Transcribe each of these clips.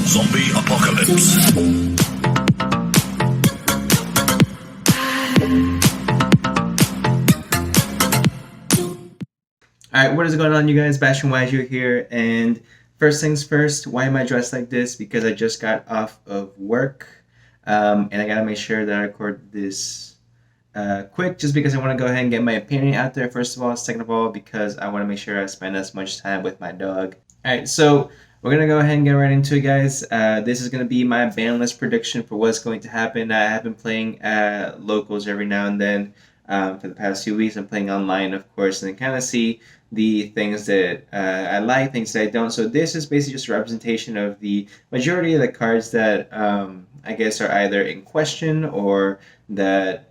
Zombie apocalypse. Alright, what is going on, you guys? Bastion Waju here, and first things first, why am I dressed like this? Because I just got off of work, and I gotta make sure that I record this quick, just because I want to go ahead and get my opinion out there, first of all. Second of all, because I want to make sure I spend as much time with my dog. Alright, so we're gonna go ahead and get right into it, guys. This is gonna be my Banlist prediction for what's going to happen. I have been playing locals every now and then for the past few weeks. I'm playing online, of course, and kind of see the things that I like, things that I don't. So this is basically just a representation of the majority of the cards that I guess are either in question or that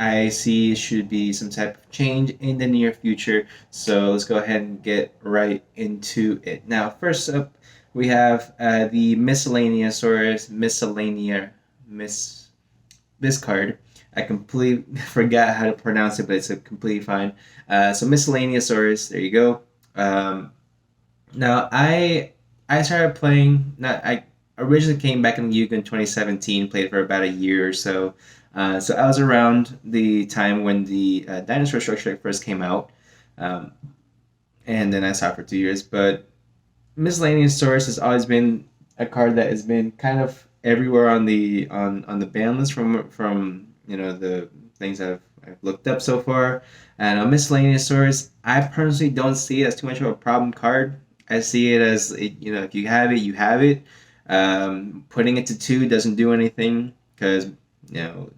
I see should be some type of change in the near future. So let's go ahead and get right into it. Now, first up, we have the Miscellaneous or this card. I completely forgot how to pronounce it, but it's completely fine. So Miscellaneous, there you go. Now I started playing. Not I originally came back in Yuga in 2017. Played for about a year or so. So I was around the time when the Dinosaur Structure first came out, um, and then I saw it for 2 years. But Miscellaneous Source has always been a card that has been kind of everywhere on the ban list from the things I've looked up so far. And on Miscellaneous Source, I personally don't see it as too much of a problem card. I see it as if you have it, you have it. Putting it to 2 doesn't do anything because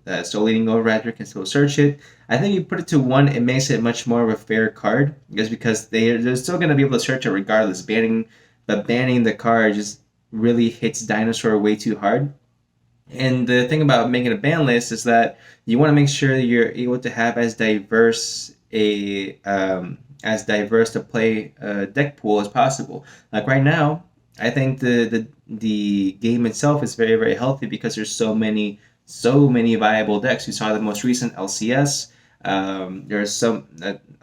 that Soul Eating Overraptor can still search it. I think you put it to 1, it makes it much more of a fair card, just because they're still going to be able to search it regardless. Banning the card just really hits Dinosaur way too hard. And the thing about making a ban list is that you want to make sure that you're able to have as diverse to play deck pool as possible. Like right now, I think the game itself is very, very healthy because there's so many viable decks. You saw the most recent LCS. There's a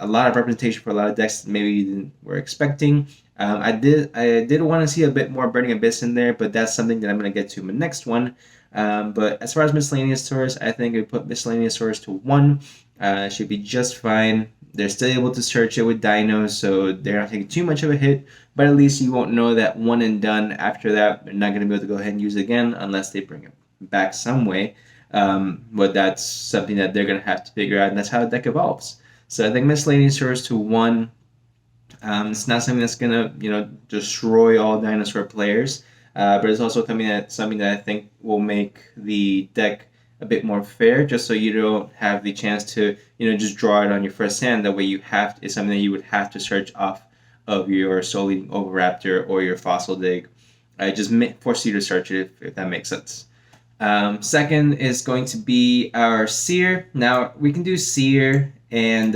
lot of representation for a lot of decks that maybe you didn't were expecting. I did want to see a bit more Burning Abyss in there, but that's something that I'm going to get to in the next one. But as far as Miscellaneous Source, I think I put Miscellaneous Source to 1. Should be just fine. They're still able to search it with dinos, so they're not taking too much of a hit. But at least you won't know that one and done. After that, they're not going to be able to go ahead and use it again unless they bring it back some way. But that's something that they're going to have to figure out, and that's how the deck evolves. So I think Miscellaneous Source to 1. It's not something that's going to destroy all dinosaur players, but it's also something that I think will make the deck a bit more fair, just so you don't have the chance to just draw it on your first hand. That way it's something that you would have to search off of your Soul Eating Overraptor or your Fossil Dig. I just force you to search it if that makes sense. Second is going to be our Seer. Now we can do Seer and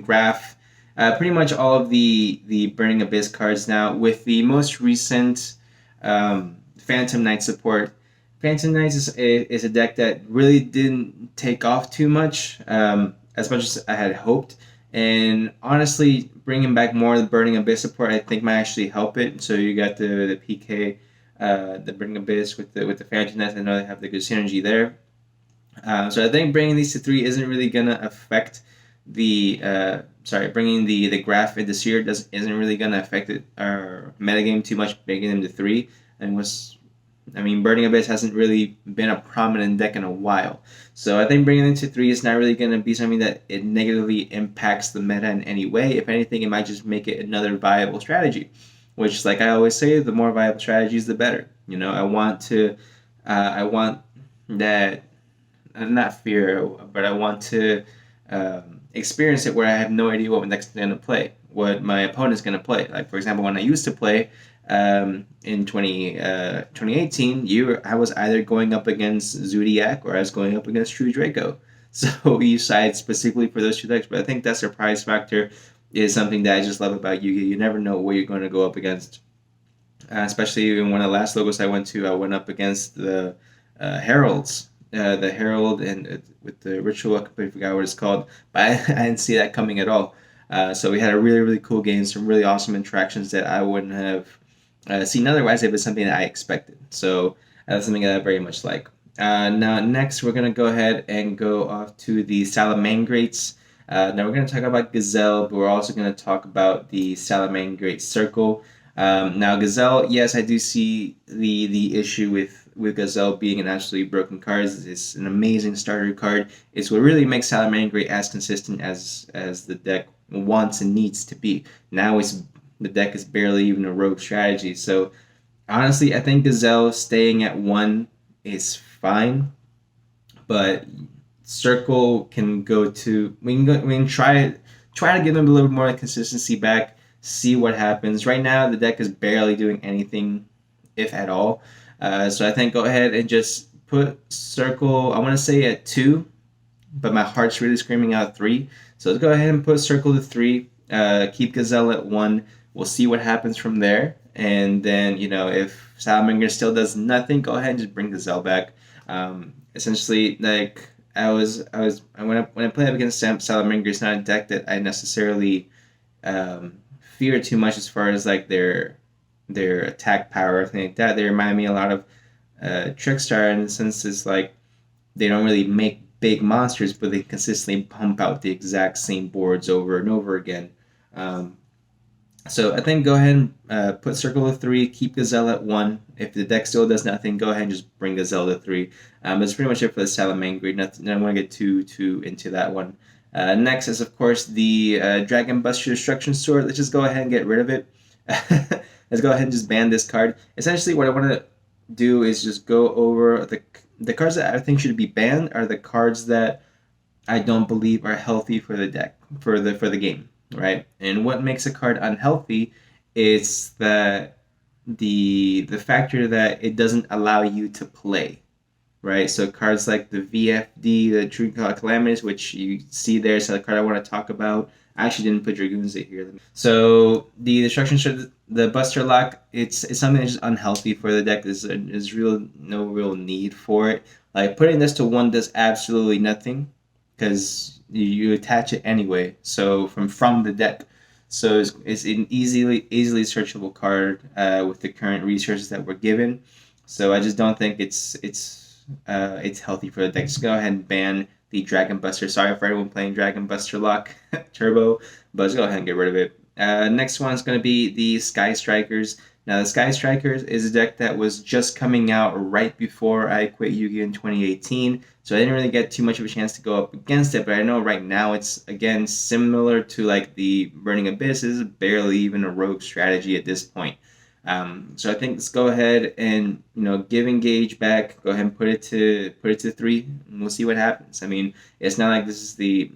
Graph. Pretty much all of the Burning Abyss cards now, with the most recent Phantom Knight support. Phantom Knights is a deck that really didn't take off too much, as much as I had hoped. And honestly, bringing back more of the Burning Abyss support, I think might actually help it. So you got the PK, the Burning Abyss with the Phantom Knights. I know they have the good synergy there. So I think bringing these to 3 isn't really gonna affect bringing the Graph into Seer isn't really gonna affect our metagame too much, bringing them to 3. Burning Abyss hasn't really been a prominent deck in a while. So I think bringing it to 3 is not really going to be something that it negatively impacts the meta in any way. If anything, it might just make it another viable strategy, which, like I always say, the more viable strategies, the better. I want that, not fear, but I want to experience it where I have no idea what my next going to play, what my opponent's going to play. Like, for example, when I used to play, in 2018, I was either going up against Zodiac or I was going up against True Draco. So you side specifically for those 2 decks. But I think that surprise factor is something that I just love about Yu-Gi-Oh! You never know what you're going to go up against. Especially in one of the last logos I went to, I went up against the Heralds. The Herald and with the Ritual, I completely forgot what it's called. But I didn't see that coming at all. So we had a really, really cool game, some really awesome interactions that I wouldn't have seen otherwise if it's something that I expected. So that's something that I very much like. Now, next, we're going to go ahead and go off to the Salamangrates. Now, we're going to talk about Gazelle, but we're also going to talk about the Salamangrate Circle. Now, Gazelle, yes, I do see the issue with Gazelle being an absolutely broken card. It's an amazing starter card. It's what really makes Salamangrate as consistent as the deck wants and needs to be. Now the deck is barely even a rogue strategy. So honestly, I think Gazelle staying at 1 is fine, but Circle can go to. We can try to give them a little more consistency back. See what happens. Right now, the deck is barely doing anything, if at all. So I think go ahead and just put Circle. I want to say at 2, but my heart's really screaming out 3. So let's go ahead and put Circle to 3. Keep Gazelle at 1. We'll see what happens from there. And then, if Salamander still does nothing, go ahead and just bring Gazelle back. Essentially, like when I play up against Salamander, it's not a deck that I necessarily fear too much as far as like their attack power or anything like that. They remind me a lot of Trickster in the sense it's like they don't really make big monsters, but they consistently pump out the exact same boards over and over again. So I think go ahead and put Circle to 3, keep Gazelle at 1. If the deck still does nothing, go ahead and just bring Gazelle to 3. That's pretty much it for the Salamangre. Nothing, I don't want to get too into that one. Next is, of course, the Dragon Buster Destruction Sword. Let's just go ahead and get rid of it. Let's go ahead and just ban this card. Essentially, what I want to do is just go over the cards that I think should be banned are the cards that I don't believe are healthy for the deck, for the game. Right, and what makes a card unhealthy is that the factor that it doesn't allow you to play, right? So cards like the VFD, the True Calamities, which you see there, so the card I want to talk about. I actually didn't put Dragoons in here. So the Destruction, the Buster Lock, it's something that's just unhealthy for the deck. There's no real need for it. Like putting this to 1 does absolutely nothing because you attach it anyway. So from the deck, so it's an easily searchable card with the current resources that we're given. So I just don't think it's healthy for the deck. Just go ahead and ban the Dragon Buster. Sorry for everyone playing Dragon Buster Lock Turbo, but let's go ahead and get rid of it. Next one is going to be the Sky Strikers. Now, the Sky Strikers is a deck that was just coming out right before I quit Yu-Gi-Oh! In 2018, so I didn't really get too much of a chance to go up against it, but I know right now it's, again, similar to like the Burning Abyss. Is barely even a rogue strategy at this point. So I think let's go ahead and give Engage back. Go ahead and put it to 3, and we'll see what happens. I mean, it's not like this is the.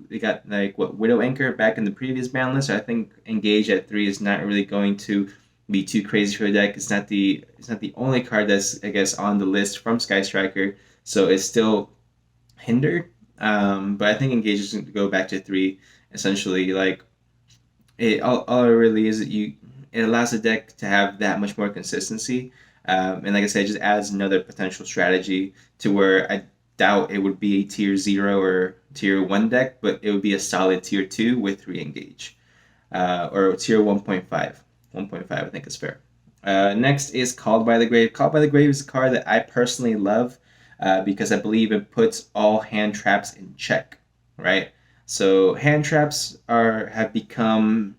We got like Widow Anchor back in the previous ban list. So I think Engage at 3 is not really going to be too crazy for the deck. It's not the only card that's, I guess, on the list from Sky Striker, so it's still hindered. But I think Engage is going to go back to 3. Essentially, like all it really is that it allows the deck to have that much more consistency. And like I said, it just adds another potential strategy to where I doubt it would be a tier 0 or tier 1 deck, but it would be a solid tier 2 with re-engage. Or tier 1.5. 1.5 I think is fair. Next is Called by the Grave. Called by the Grave is a card that I personally love because I believe it puts all hand traps in check, right? So hand traps have become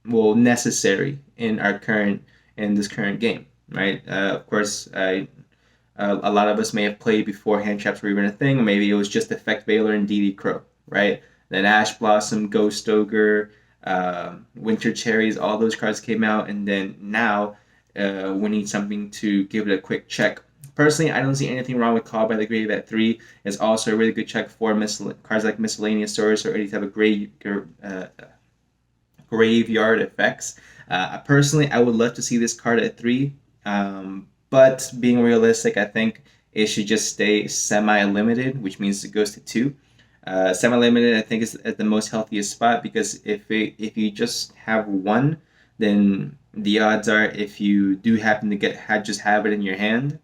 necessary in this current game, right? Of course, a lot of us may have played before hand traps were even a thing. Maybe it was just Effect Veiler and DD Crow, right? Then Ash Blossom, Ghost Ogre, Winter Cherries, all those cards came out, and then now we need something to give it a quick check. Personally, I don't see anything wrong with Call by the Grave at 3. It's also a really good check for cards like Miscellaneous or any type of graveyard effects. Personally, I would love to see this card at 3, but being realistic, I think it should just stay semi-limited, which means it goes to 2. Semi-limited, I think, is at the most healthiest spot because if you just have 1, then the odds are if you do happen to just have it in your hand,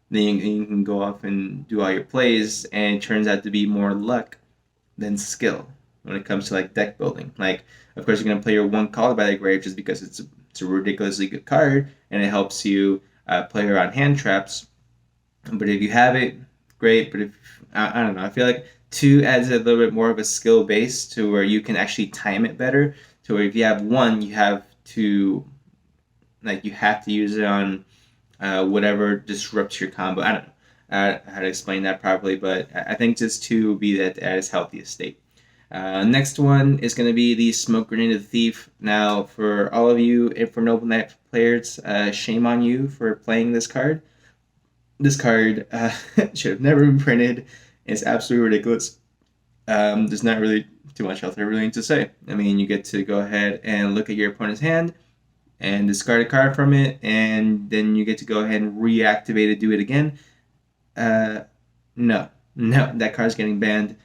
then you can go off and do all your plays, and it turns out to be more luck than skill when it comes to like deck building. Like, of course, you're gonna play your 1 Called by the Grave just because it's It's a ridiculously good card, and it helps you play around hand traps. But if you have it, great. But if I don't know, I feel like 2 adds a little bit more of a skill base to where you can actually time it better. To where if you have 1, you have to you have to use it on whatever disrupts your combo. I don't know how to explain that properly, but I think just 2 will be at its healthiest state. Next one is going to be the Smoke Grenade of the Thief. Now, for all of you for Noble Knight players, shame on you for playing this card. This card should have never been printed. It's absolutely ridiculous. There's not really too much else I really need to say. I mean, you get to go ahead and look at your opponent's hand and discard a card from it, and then you get to go ahead and reactivate it, do it again. No, that card's getting banned.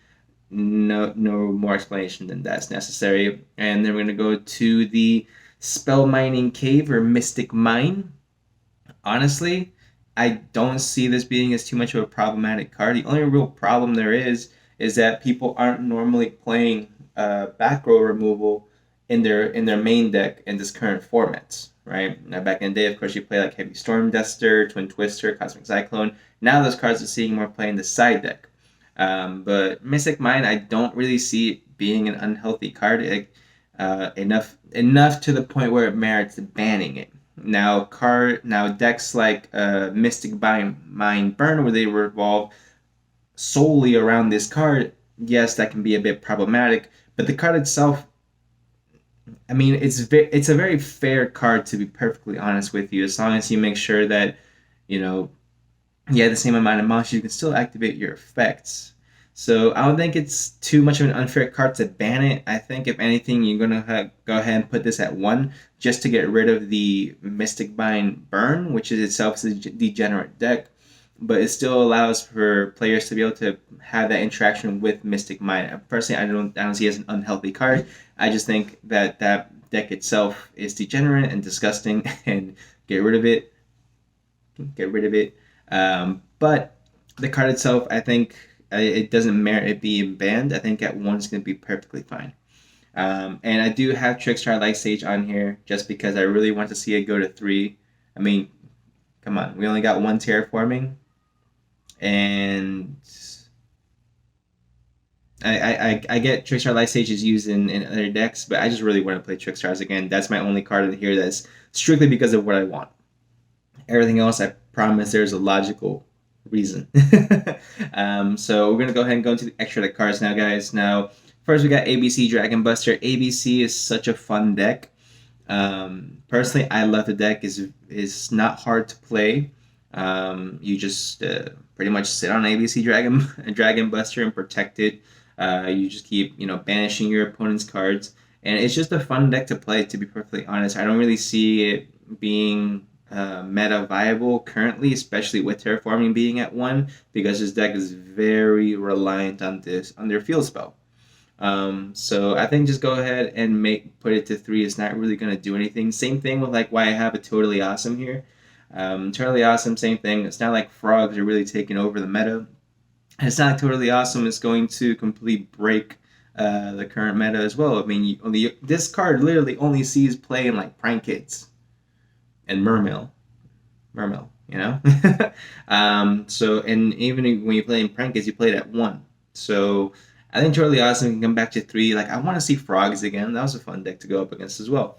No more explanation than that's necessary. And then we're gonna go to the Spell Mining Cave or Mystic Mine. Honestly, I don't see this being as too much of a problematic card. The only real problem there is that people aren't normally playing back row removal in their main deck in this current format, right? Now, back in the day, of course, you play like Heavy Storm Duster, Twin Twister, Cosmic Cyclone. Now those cards are seeing more play in the side deck. But Mystic Mine, I don't really see it being an unhealthy card enough to the point where it merits banning it. Now decks like Mystic Mine Burn, where they revolve solely around this card, yes, that can be a bit problematic. But the card itself, I mean, it's a very fair card, to be perfectly honest with you. As long as you make sure that you have the same amount of monsters, you can still activate your effects. So I don't think it's too much of an unfair card to ban it. I think if anything, you're gonna go ahead and put this at 1 just to get rid of the Mystic Mine Burn, which is itself a degenerate deck, but it still allows for players to be able to have that interaction with Mystic Mine. Personally, I don't see it as an unhealthy card. I just think that deck itself is degenerate and disgusting, and get rid of it. But the card itself, I think it doesn't merit it being banned. I think at 1 is going to be perfectly fine. And I do have Trickster Light Stage on here just because I really want to see it go to 3. I mean, come on, we only got 1 terraforming, and I get Trickster Light Stage is used in other decks, but I just really want to play Trickstars again. That's my only card in here that's strictly because of what I want. Everything else, I promise there's a logical reason. So we're going to go ahead and go into the extra deck cards now, guys. Now, first we got ABC Dragon Buster. ABC is such a fun deck. Personally, I love the deck. It's not hard to play. You just pretty much sit on ABC Dragon Buster and protect it. You just keep banishing your opponent's cards, and it's just a fun deck to play, to be perfectly honest. I don't really see it being meta viable currently, especially with terraforming being at 1, because this deck is very reliant on their field spell. So I think just go ahead and put it to 3. It's not really going to do anything. Same thing with why I have a Totally Awesome here. Totally Awesome, same thing. It's not like frogs are really taking over the meta. It's not like Totally Awesome is going to completely break the current meta as well. I mean, this card literally only sees play in Prank Kids and Mermail, so, and even when you play in Prank Kids, you play it at 1. So I think Totally Awesome can come back to 3. I want to see frogs again. That was a fun deck to go up against as well.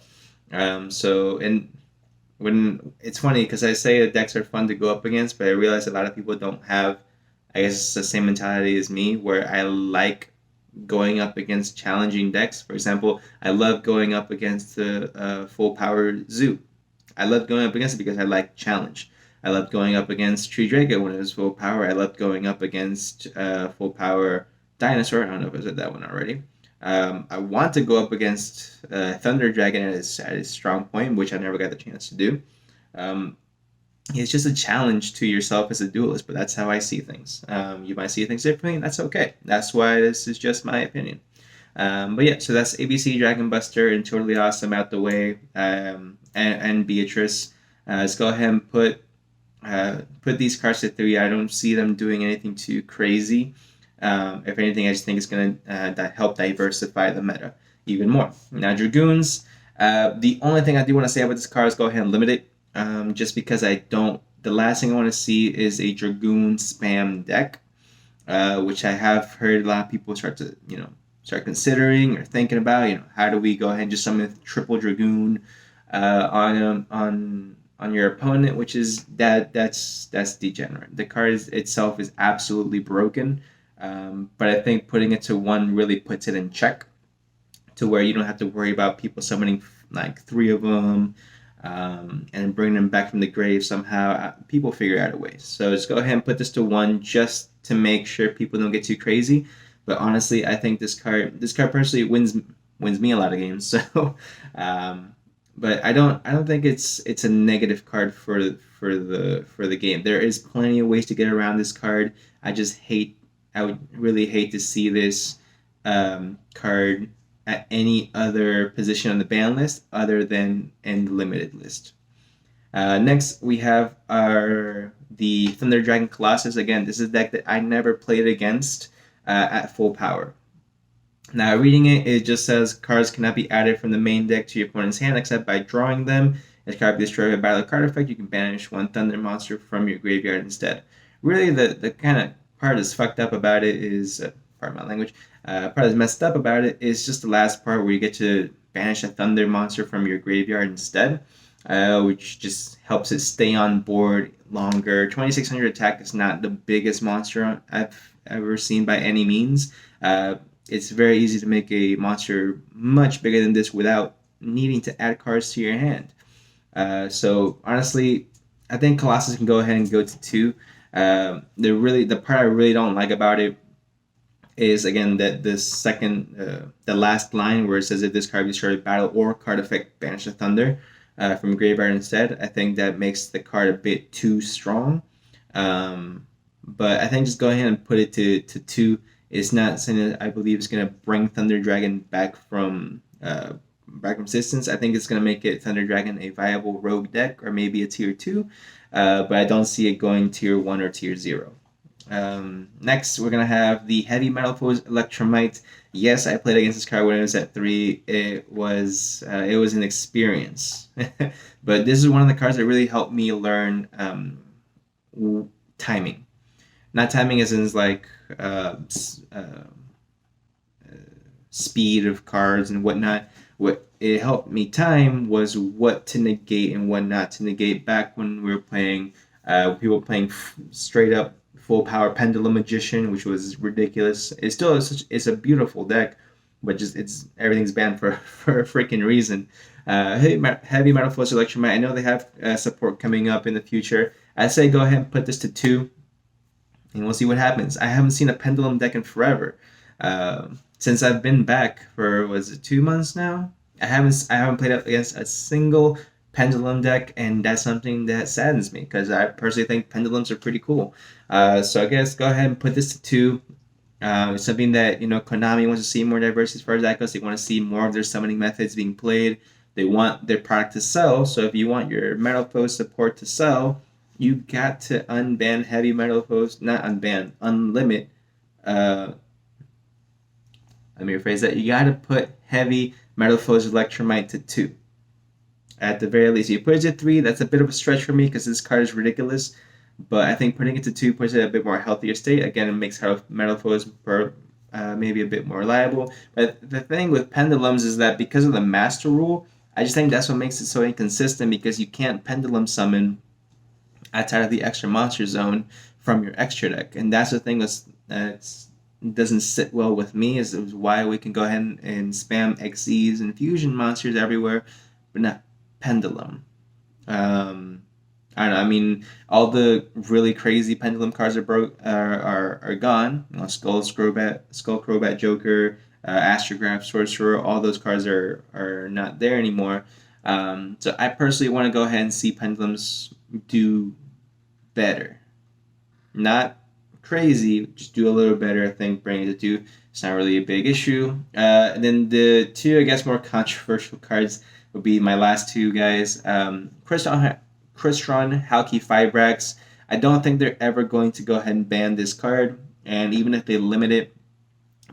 So, and when it's funny because I say the decks are fun to go up against, but I realize a lot of people don't have, I guess, the same mentality as me, where I like going up against challenging decks. For example, I love going up against the full power Zoo. I loved going up against it because I like challenge. I loved going up against Tree Drago when it was full power. I loved going up against full power Dinosaur. I don't know if I said that one already. I want to go up against Thunder Dragon at its strong point, which I never got the chance to do. It's just a challenge to yourself as a duelist, but that's how I see things. You might see things differently, and that's okay. That's why this is just my opinion. But yeah, so that's ABC Dragon Buster and Totally Awesome out the way, and Beatrice. Let's go ahead and put these cards to 3. I don't see them doing anything too crazy. If anything, I just think it's going to help diversify the meta even more. Now, Dragoons, The only thing I do want to say about this card is go ahead and limit it, just because I don't. The last thing I want to see is a Dragoon spam deck, which I have heard a lot of people start considering or thinking about. How do we go ahead and just summon triple Dragoon on your opponent, which is that's degenerate. The card itself is absolutely broken, but I think putting it to one really puts it in check, to where you don't have to worry about people summoning like three of them, and bring them back from the grave somehow. People figure out a way. So just go ahead and put this to one, just to make sure people don't get too crazy. But honestly, I think this card personally wins me a lot of games. So, but I don't think it's a negative card for the game. There is plenty of ways to get around this card. I would really hate to see this card at any other position on the ban list other than in the limited list. Next, we have the Thunder Dragon Colossus. Again, this is a deck that I never played against at full power. Now, reading it, it just says cards cannot be added from the main deck to your opponent's hand except by drawing them. If card be destroyed by battle card effect, you can banish one Thunder monster from your graveyard instead. Really, the kind of part that's fucked up about it is, pardon my language, part that's messed up about it is just the last part where you get to banish a Thunder monster from your graveyard instead, which just helps it stay on board longer. 2600 attack is not the biggest monster I've ever seen by any means. It's very easy to make a monster much bigger than this without needing to add cards to your hand. So honestly, I think Colossus can go ahead and go to 2. The part I really don't like about it is, again, that the last line where it says if this card be destroyed battle or card effect, banish the Thunder from graveyard instead. I think that makes the card a bit too strong. But I think just go ahead and put it to 2. It's not something that I believe is going to bring Thunder Dragon back from existence. I think it's going to make it Thunder Dragon a viable rogue deck, or maybe a tier 2, but I don't see it going tier 1 or tier 0. Next, we're going to have the Heavy Metal Foes Electromight. Yes, I played against this card when it was at 3. It was an experience. But this is one of the cards that really helped me learn timing. Not timing as in like speed of cards and whatnot. What it helped me time was what to negate and what not to negate. Back when we were playing, people playing straight up full power Pendulum Magician, which was ridiculous. It's still it's a beautiful deck, but just everything's banned for a freaking reason. Heavy Metal Force Electromight. I know they have support coming up in the future. I say go ahead and put this to 2, and we'll see what happens. I haven't seen a Pendulum deck in forever. Since I've been back for 2 months now. I haven't played up against a single Pendulum deck, and that's something that saddens me because I personally think Pendulums are pretty cool. So I guess go ahead and put this to 2. It's something that Konami wants to see more diversity as far as that goes. They want to see more of their summoning methods being played. They want their product to sell. So if you want your Metal Foes support to sell, you got to unban Heavy Metal Foes, not unban, unlimit. Let me rephrase that. You got to put Heavy Metal Foes Electromight to 2. At the very least, you put it to 3. That's a bit of a stretch for me because this card is ridiculous. But I think putting it to 2 puts it in a bit more healthier state. Again, it makes Metal Foes maybe a bit more reliable. But the thing with Pendulums is that because of the Master Rule, I just think that's what makes it so inconsistent, because you can't Pendulum summon outside of the extra monster zone from your extra deck. And that's the thing that doesn't sit well with me, is why we can go ahead and spam XEs and fusion monsters everywhere, but not Pendulum. I don't know. I mean, all the really crazy Pendulum cards are gone. Skull Crobat Joker, Astrograph Sorcerer. All those cards are not there anymore. So I personally want to go ahead and see Pendulums do better. Not crazy, just do a little better. I think bringing it to 2, it's not really a big issue. And then the 2, I guess, more controversial cards would be my last 2 guys. Crystron Halki Fibrex. I don't think they're ever going to go ahead and ban this card, and even if they limit it,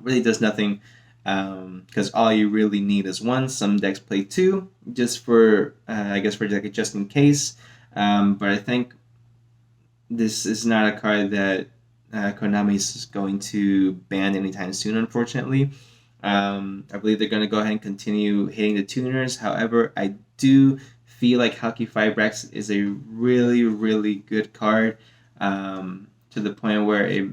really does nothing because all you really need is one. Some decks play two, just for I guess for like just in case. But I think this is not a card that Konami is going to ban anytime soon, unfortunately. I believe they're going to go ahead and continue hitting the tuners. However, I do feel like Hockey Fibrex is a really, really good card, to the point where it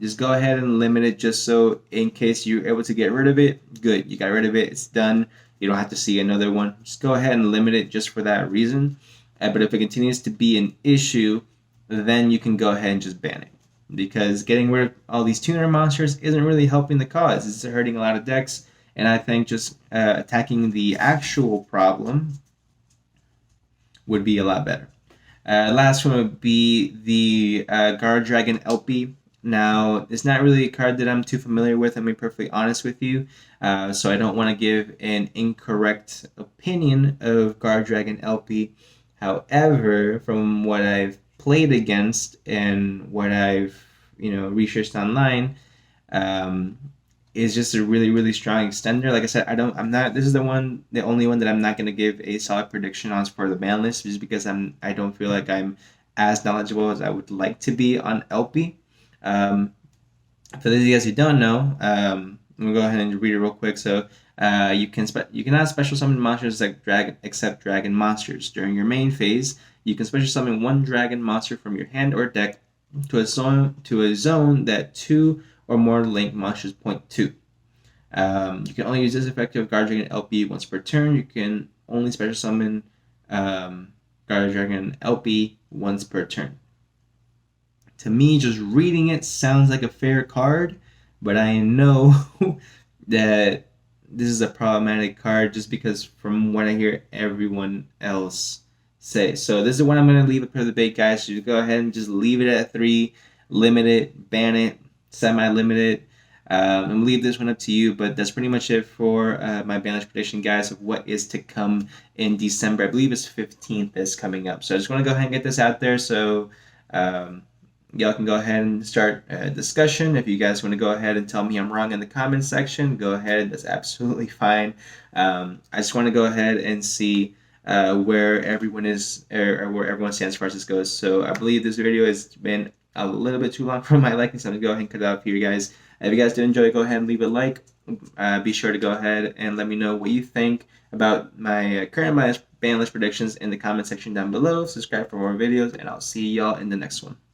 just go ahead and limit it, just so in case you're able to get rid of it, good. You got rid of it. It's done. You don't have to see another one. Just go ahead and limit it just for that reason. But if it continues to be an issue, then you can go ahead and just ban it. Because getting rid of all these tuner monsters isn't really helping the cause. It's hurting a lot of decks. And I think just attacking the actual problem would be a lot better. Last one would be the Guard Dragon LP. Now, it's not really a card that I'm too familiar with, I'm being perfectly honest with you. So I don't want to give an incorrect opinion of Guard Dragon LP. However, from what I've played against and what I've researched online, is just a really, really strong extender. Like I said, I'm not. This is the only one that I'm not going to give a solid prediction on for the ban list, just because I don't feel like I'm as knowledgeable as I would like to be on LP. For those of you guys who don't know, I'm gonna go ahead and read it real quick. So, you cannot special summon monsters except dragon monsters during your main phase. You can special summon one dragon monster from your hand or deck to a zone that two or more linked monsters point to. You can only use this effect of Guard Dragon LP once per turn. You can only special summon Guard Dragon LP once per turn. To me, just reading it sounds like a fair card, but I know that this is a problematic card just because from what I hear everyone else say. So this is what I'm going to leave it for the debate, guys. So you go ahead and just leave it at 3, limit it, ban it, semi-limit it. I'm going to leave this one up to you, but that's pretty much it for my Banlist prediction, guys, of what is to come in December. I believe it's 15th is coming up. So I just want to go ahead and get this out there so y'all can go ahead and start a discussion. If you guys want to go ahead and tell me I'm wrong in the comments section, go ahead. That's absolutely fine. I just want to go ahead and see where everyone is, or where everyone stands as far as this goes. So I believe this video has been a little bit too long for my liking, so I'm going to go ahead and cut it out for you guys. If you guys did enjoy, go ahead and leave a like. Be sure to go ahead and let me know what you think about my current ban list predictions in the comment section down below. Subscribe for more videos, and I'll see y'all in the next one.